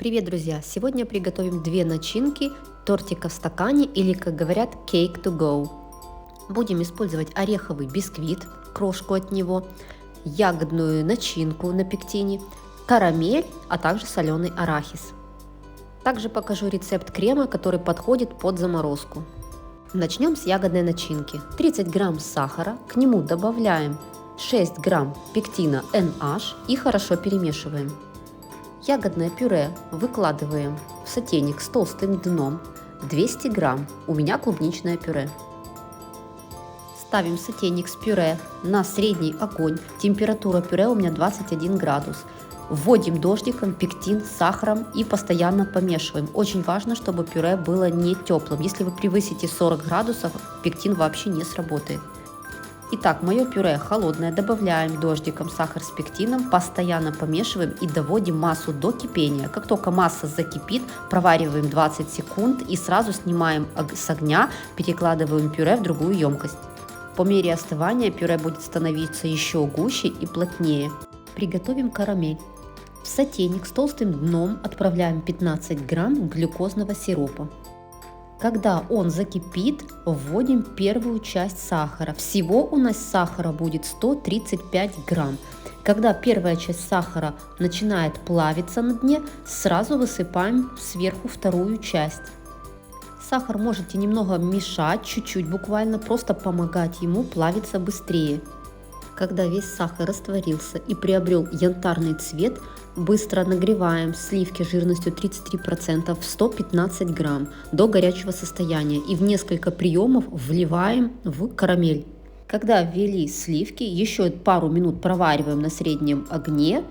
Привет, друзья! Сегодня приготовим две начинки тортика в стакане или, как говорят, cake to go. Будем использовать ореховый бисквит, крошку от него, ягодную начинку на пектине, карамель, а также соленый арахис. Также покажу рецепт крема, который подходит под заморозку. Начнем с ягодной начинки. 30 грамм сахара, к нему добавляем 6 грамм пектина NH и хорошо перемешиваем. Ягодное пюре выкладываем в сотейник с толстым дном, 200 грамм, у меня клубничное пюре. Ставим сотейник с пюре на средний огонь, температура пюре у меня 21 градус. Вводим дождиком пектин с сахаром и постоянно помешиваем. Очень важно, чтобы пюре было не теплым. Если вы превысите 40 градусов, пектин вообще не сработает. Итак, мое пюре холодное, добавляем дождиком сахар с пектином, постоянно помешиваем и доводим массу до кипения. Как только масса закипит, провариваем 20 секунд и сразу снимаем с огня, перекладываем пюре в другую емкость. По мере остывания пюре будет становиться еще гуще и плотнее. Приготовим карамель. В сотейник с толстым дном отправляем 15 грамм глюкозного сиропа. Когда он закипит, вводим первую часть сахара. Всего у нас сахара будет 135 грамм. Когда первая часть сахара начинает плавиться на дне, сразу высыпаем сверху вторую часть. Сахар можете немного мешать, чуть-чуть буквально, просто помогать ему плавиться быстрее. Когда весь сахар растворился и приобрел янтарный цвет, быстро нагреваем сливки жирностью 33% в 115 грамм до горячего состояния и в несколько приемов вливаем в карамель. Когда ввели сливки, еще пару минут провариваем на среднем огне,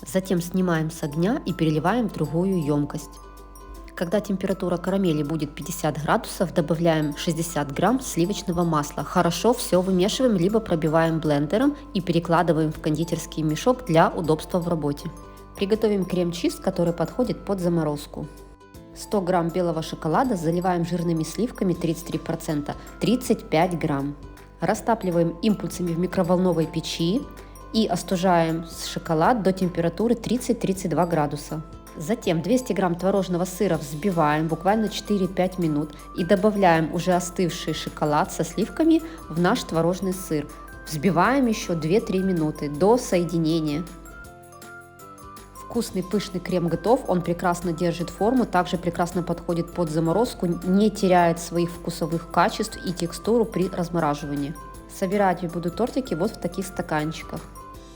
затем снимаем с огня и переливаем в другую емкость. Когда температура карамели будет 50 градусов, добавляем 60 грамм сливочного масла. Хорошо все вымешиваем, либо пробиваем блендером и перекладываем в кондитерский мешок для удобства в работе. Приготовим крем-чиз, который подходит под заморозку. 100 грамм белого шоколада заливаем жирными сливками 33%, 35 грамм. Растапливаем импульсами в микроволновой печи и остужаем шоколад до температуры 30-32 градуса. Затем 200 грамм творожного сыра взбиваем буквально 4-5 минут и добавляем уже остывший шоколад со сливками в наш творожный сыр. Взбиваем еще 2-3 минуты до соединения. Вкусный пышный крем готов, он прекрасно держит форму, также прекрасно подходит под заморозку, не теряет своих вкусовых качеств и текстуру при размораживании. Собирать я буду тортики вот в таких стаканчиках.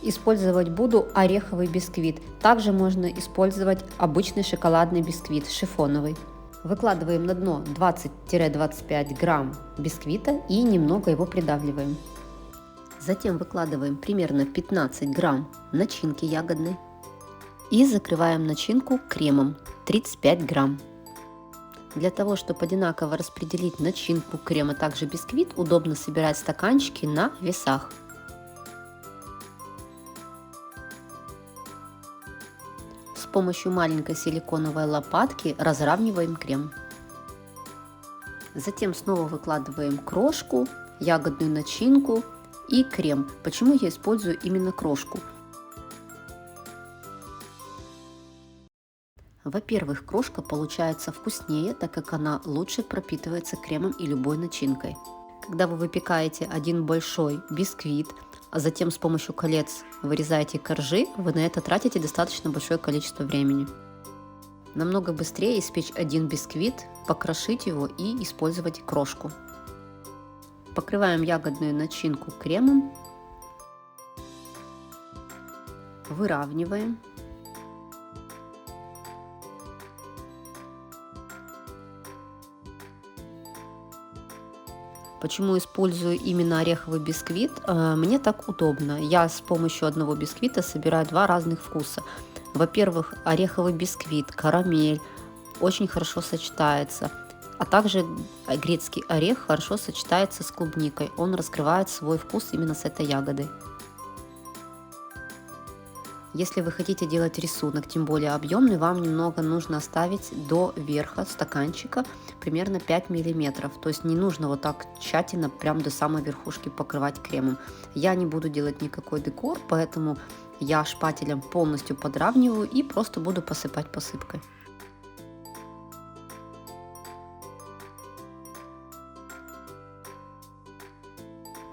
Использовать буду ореховый бисквит. Также можно использовать обычный шоколадный бисквит, шифоновый. Выкладываем на дно 20-25 грамм бисквита и немного его придавливаем. Затем выкладываем примерно 15 грамм начинки ягодной и закрываем начинку кремом 35 грамм. Для того, чтобы одинаково распределить начинку крема, также бисквит, удобно собирать стаканчики на весах. С помощью маленькой силиконовой лопатки разравниваем крем. Затем снова выкладываем крошку, ягодную начинку и крем. Почему я использую именно крошку? Во-первых, крошка получается вкуснее, так как она лучше пропитывается кремом и любой начинкой. Когда вы выпекаете один большой бисквит, а затем с помощью колец вырезаете коржи, вы на это тратите достаточно большое количество времени. Намного быстрее испечь один бисквит, покрошить его и использовать крошку. Покрываем ягодную начинку кремом, выравниваем. Почему использую именно ореховый бисквит? Мне так удобно. Я с помощью одного бисквита собираю два разных вкуса. Во-первых, ореховый бисквит, карамель очень хорошо сочетается. А также грецкий орех хорошо сочетается с клубникой. Он раскрывает свой вкус именно с этой ягодой. Если вы хотите делать рисунок, тем более объемный, вам немного нужно оставить до верха стаканчика примерно 5 мм. То есть не нужно вот так тщательно прям до самой верхушки покрывать кремом. Я не буду делать никакой декор, поэтому я шпателем полностью подравниваю и просто буду посыпать посыпкой.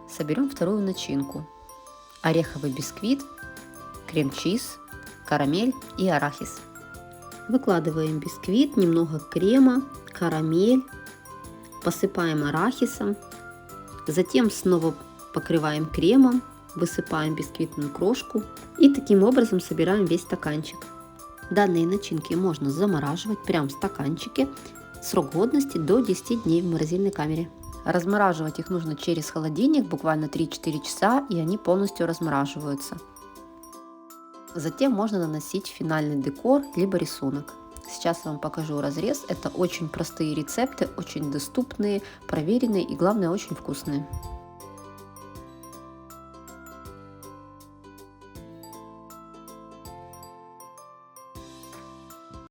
Соберем вторую начинку. Ореховый бисквит, крем-чиз, карамель и арахис. Выкладываем бисквит, немного крема, карамель, посыпаем арахисом, затем снова покрываем кремом, высыпаем бисквитную крошку и таким образом собираем весь стаканчик. Данные начинки можно замораживать прямо в стаканчике. Срок годности до 10 дней в морозильной камере. Размораживать их нужно через холодильник, буквально 3-4 часа, и они полностью размораживаются. Затем можно наносить финальный декор, либо рисунок. Сейчас я вам покажу разрез. Это очень простые рецепты, очень доступные, проверенные и, главное, очень вкусные.